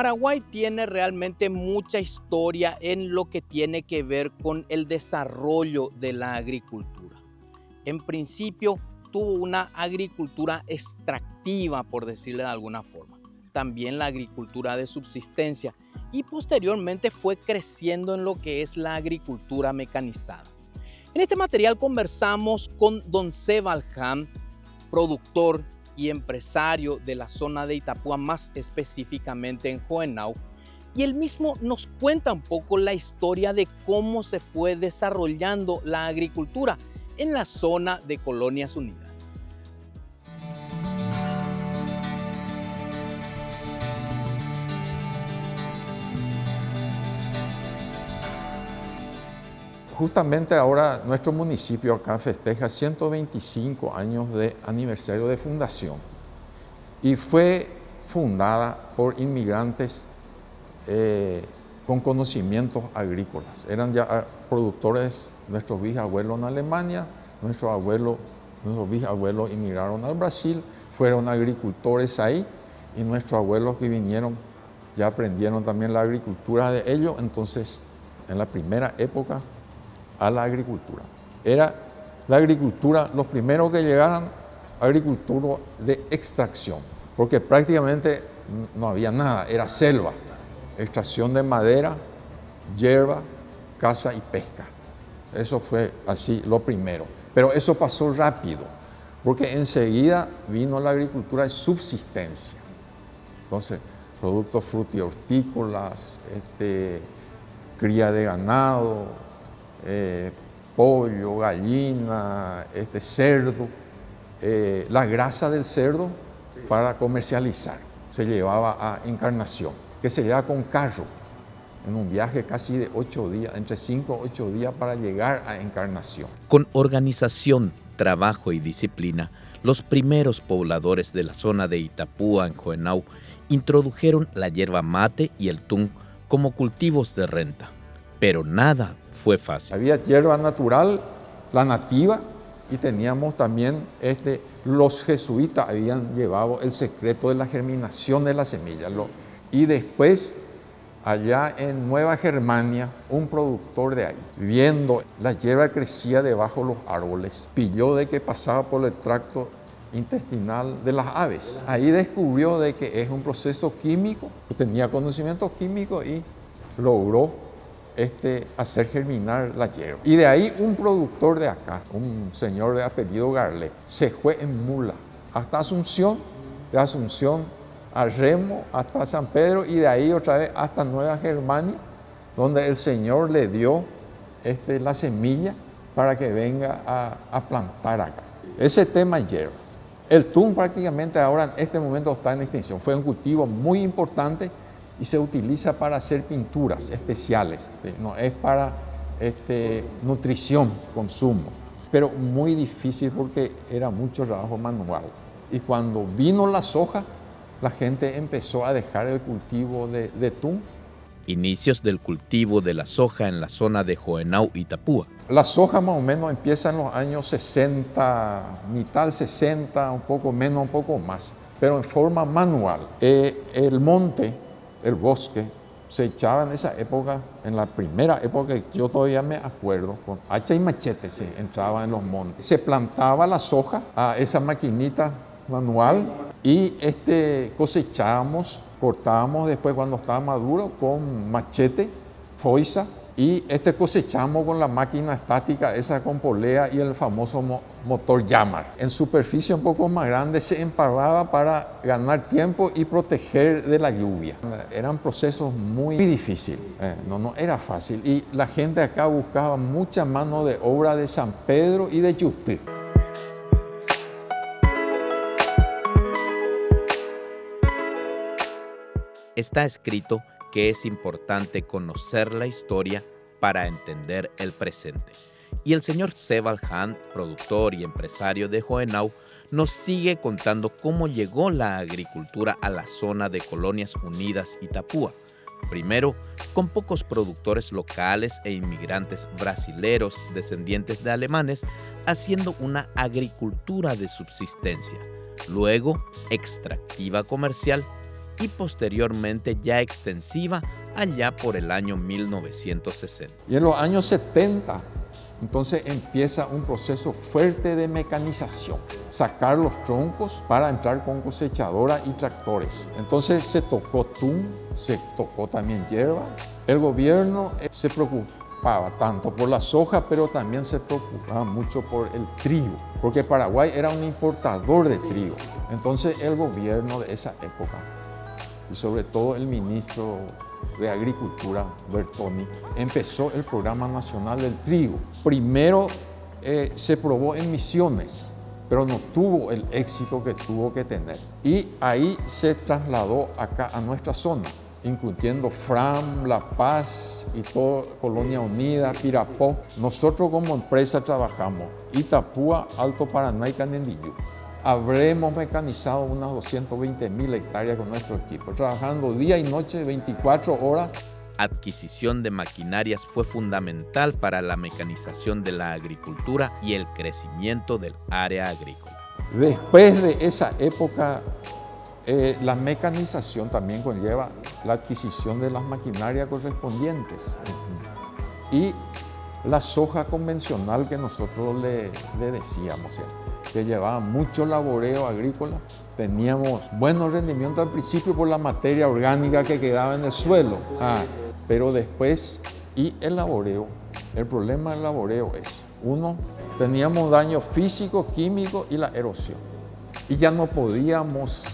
Paraguay tiene realmente mucha historia en lo que tiene que ver con el desarrollo de la agricultura. En principio tuvo una agricultura extractiva, por decirle de alguna forma. También la agricultura de subsistencia y posteriormente fue creciendo en lo que es la agricultura mecanizada. En este material conversamos con don Sebald Hahn, productor y empresario de la zona de Itapúa, más específicamente en Hohenau, y él mismo nos cuenta un poco la historia de cómo se fue desarrollando la agricultura en la zona de Colonias Unidas. Justamente ahora nuestro municipio acá festeja 125 años de aniversario de fundación y fue fundada por inmigrantes con conocimientos agrícolas. Eran ya productores, nuestros bisabuelos en Alemania, nuestros bisabuelos inmigraron al Brasil, fueron agricultores ahí y nuestros abuelos que vinieron ya aprendieron también la agricultura de ellos, entonces en la primera época a la agricultura. Era la agricultura, los primeros que llegaron, agricultura de extracción, porque prácticamente no había nada, era selva, extracción de madera, hierba, caza y pesca. Eso fue así lo primero. Pero eso pasó rápido, porque enseguida vino la agricultura de subsistencia. Entonces, productos frutícolas, cría de ganado, pollo, gallina, cerdo, la grasa del cerdo para comercializar. Se llevaba a Encarnación, que se lleva con carro, en un viaje casi de 8 días, entre 5 y 8 días para llegar a Encarnación. Con organización, trabajo y disciplina, los primeros pobladores de la zona de Itapúa, en Hohenau, introdujeron la yerba mate y el tún como cultivos de renta. Pero nada fue fácil. Había hierba natural, la nativa, y teníamos también, los jesuitas habían llevado el secreto de la germinación de la semilla. Y después, allá en Nueva Germania, un productor de ahí, viendo la hierba crecía debajo de los árboles, pilló de que pasaba por el tracto intestinal de las aves. Ahí descubrió de que es un proceso químico, tenía conocimiento químico y logró hacer germinar la hierba. Y de ahí un productor de acá, un señor de apellido Garlet, se fue en mula hasta Asunción, de Asunción a Remo, hasta San Pedro y de ahí otra vez hasta Nueva Germania, donde el Señor le dio la semilla para que venga a plantar acá. Ese tema es hierba. El tún prácticamente ahora en este momento está en extinción. Fue un cultivo muy importante y se utiliza para hacer pinturas especiales, no es para nutrición, consumo, pero muy difícil porque era mucho trabajo manual. Y cuando vino la soja, la gente empezó a dejar el cultivo de tún. Inicios del cultivo de la soja en la zona de Hohenau, Itapúa. La soja más o menos empieza en los años 60, mitad 60, un poco menos, un poco más, pero en forma manual. El monte, el bosque, se echaba en esa época, en la primera época, yo todavía me acuerdo, con hacha y machete se entraba en los montes. Se plantaba la soja a esa maquinita manual y cosechábamos, cortábamos después cuando estaba maduro con machete, foiza, y cosechamos con la máquina estática, esa con polea y el famoso motor Yamar. En superficie un poco más grande se empalaba para ganar tiempo y proteger de la lluvia. Eran procesos muy difíciles, no era fácil. Y la gente acá buscaba mucha mano de obra de San Pedro y de Yutí. Está escrito que es importante conocer la historia para entender el presente. Y el señor Sebald Hahn, productor y empresario de Hohenau, nos sigue contando cómo llegó la agricultura a la zona de Colonias Unidas, Itapúa. Primero, con pocos productores locales e inmigrantes brasileros descendientes de alemanes, haciendo una agricultura de subsistencia. Luego, extractiva comercial y posteriormente ya extensiva allá por el año 1960. Y en los años 70, entonces empieza un proceso fuerte de mecanización, sacar los troncos para entrar con cosechadora y tractores. Entonces se tocó tun, se tocó también hierba. El gobierno se preocupaba tanto por la soja, pero también se preocupaba mucho por el trigo, porque Paraguay era un importador de trigo. Entonces el gobierno de esa época, y sobre todo el ministro de Agricultura, Bertoni, empezó el Programa Nacional del Trigo. Primero se probó en Misiones, pero no tuvo el éxito que tuvo que tener. Y ahí se trasladó acá a nuestra zona, incluyendo Fram, La Paz y toda Colonia Unida, Pirapó. Nosotros como empresa trabajamos Itapúa, Alto Paraná y Canendillú. Habremos mecanizado unas 220.000 hectáreas con nuestro equipo, trabajando día y noche, 24 horas. Adquisición de maquinarias fue fundamental para la mecanización de la agricultura y el crecimiento del área agrícola. Después de esa época, la mecanización también conlleva la adquisición de las maquinarias correspondientes y la soja convencional que nosotros le decíamos, que llevaba mucho laboreo agrícola. Teníamos buenos rendimientos al principio por la materia orgánica que quedaba en el suelo, pero después, y el laboreo, el problema del laboreo es, uno, teníamos daño físico, químico y la erosión. Y ya no podíamos,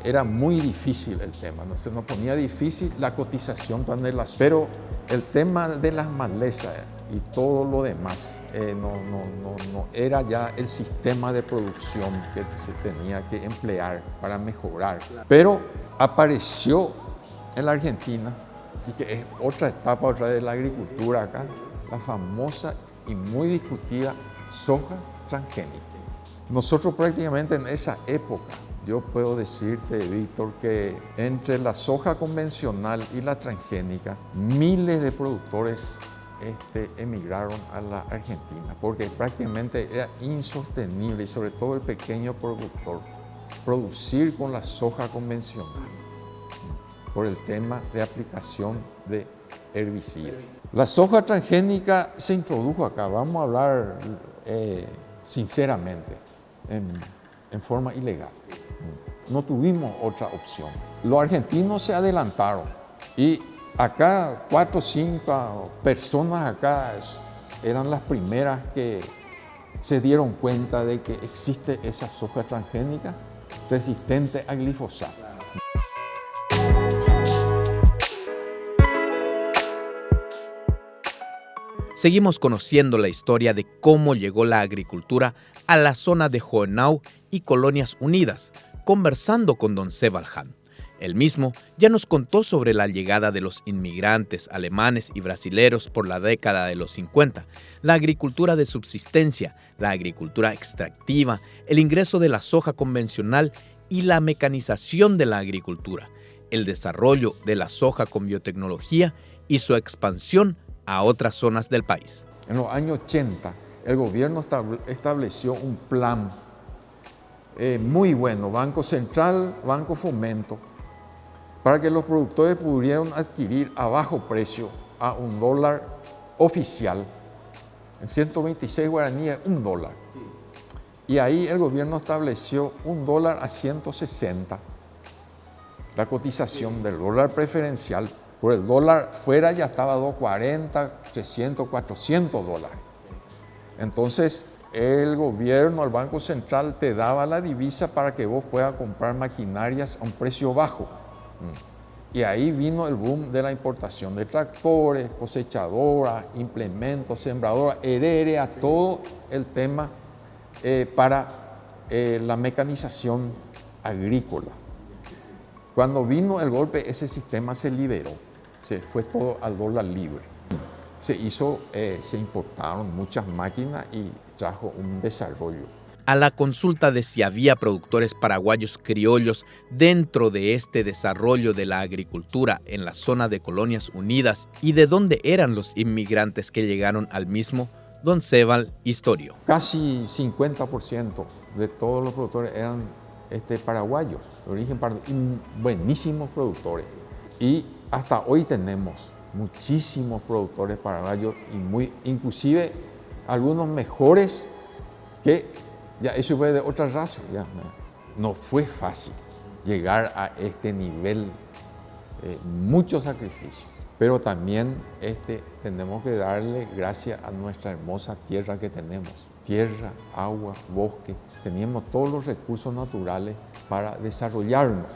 era muy difícil el tema, ¿no? Se nos ponía difícil la cotización también, pero el tema de las malezas y todo lo demás no era ya el sistema de producción que se tenía que emplear para mejorar. Pero apareció en la Argentina, y que es otra etapa otra de la agricultura acá, la famosa y muy discutida soja transgénica. Nosotros prácticamente en esa época, yo puedo decirte, Víctor, que entre la soja convencional y la transgénica, miles de productores emigraron a la Argentina, porque prácticamente era insostenible, y sobre todo el pequeño productor, producir con la soja convencional por el tema de aplicación de herbicidas. La soja transgénica se introdujo acá, vamos a hablar sinceramente, en forma ilegal. No tuvimos otra opción. Los argentinos se adelantaron y acá 4 o 5 personas acá eran las primeras que se dieron cuenta de que existe esa soja transgénica resistente a glifosato. Seguimos conociendo la historia de cómo llegó la agricultura a la zona de Hohenau y Colonias Unidas, conversando con don Sebald Hahn. Él mismo ya nos contó sobre la llegada de los inmigrantes alemanes y brasileros por la década de los 50, la agricultura de subsistencia, la agricultura extractiva, el ingreso de la soja convencional y la mecanización de la agricultura, el desarrollo de la soja con biotecnología y su expansión a otras zonas del país. En los años 80, el gobierno estableció un plan muy bueno, Banco Central, Banco Fomento, para que los productores pudieran adquirir a bajo precio a $1 oficial, en 126 guaraníes, $1. Y ahí el gobierno estableció $1 a 160, la cotización del dólar preferencial. Por el dólar fuera ya estaba a $240, 300, 400 dólares. Entonces, el gobierno, el Banco Central, te daba la divisa para que vos puedas comprar maquinarias a un precio bajo. Y ahí vino el boom de la importación de tractores, cosechadoras, implementos, sembradoras, hererea, todo el tema para la mecanización agrícola. Cuando vino el golpe, ese sistema se liberó, se fue todo al dólar libre. Se importaron muchas máquinas y trajo un desarrollo. A la consulta de si había productores paraguayos criollos dentro de este desarrollo de la agricultura en la zona de Colonias Unidas y de dónde eran los inmigrantes que llegaron al mismo, don Sebald historió. Casi 50% de todos los productores eran paraguayos, de origen paraguayo, y buenísimos productores. Y hasta hoy tenemos muchísimos productores paraguayos y inclusive algunos mejores que ya eso fue de otra raza. Ya, no fue fácil llegar a este nivel, mucho sacrificio, pero también tenemos que darle gracias a nuestra hermosa tierra que tenemos. Tierra, agua, bosque, teníamos todos los recursos naturales para desarrollarnos,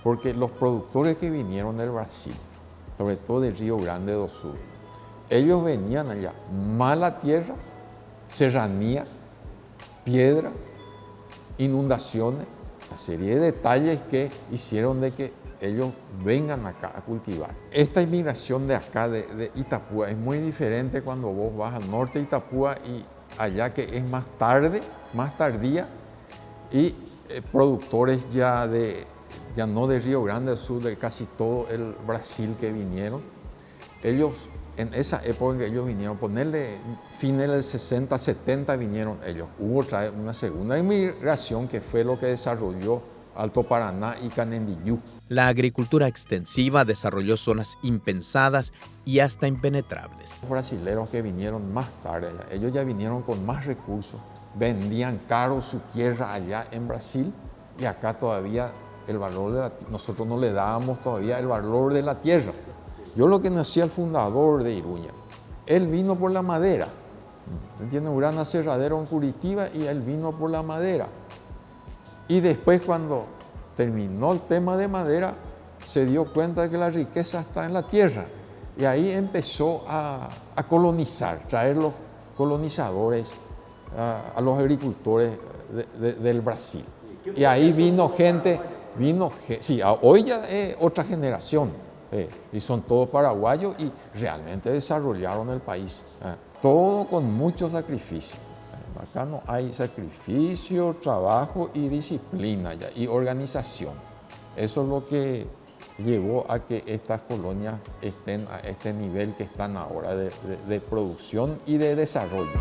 porque los productores que vinieron del Brasil, sobre todo del Río Grande do Sul, ellos venían allá, mala tierra, serranía, piedra, inundaciones, una serie de detalles que hicieron de que ellos vengan acá a cultivar. Esta inmigración de acá, de Itapúa, es muy diferente cuando vos vas al norte de Itapúa y allá que es más tarde, más tardía, y productores ya no de Río Grande do Sul, de casi todo el Brasil que vinieron. Ellos, en esa época en que ellos vinieron, ponerle fines del 60, 70 vinieron ellos. Hubo una segunda inmigración que fue lo que desarrolló Alto Paraná y Canendillú. La agricultura extensiva desarrolló zonas impensadas y hasta impenetrables. Los brasileros que vinieron más tarde, ellos ya vinieron con más recursos, vendían caro su tierra allá en Brasil y acá todavía el valor nosotros no le dábamos todavía el valor de la tierra. Yo lo que decía el fundador de Iruña, él vino por la madera. Tiene un gran aserradero en Curitiba y él vino por la madera. Y después cuando terminó el tema de madera, se dio cuenta de que la riqueza está en la tierra. Y ahí empezó a colonizar, traer los colonizadores a los agricultores del Brasil. Y ahí vino gente, sí, hoy ya es otra generación, y son todos paraguayos y realmente desarrollaron el país. Todo con mucho sacrificio. Acá no hay sacrificio, trabajo y disciplina ya, y organización. Eso es lo que llevó a que estas colonias estén a este nivel que están ahora de producción y de desarrollo.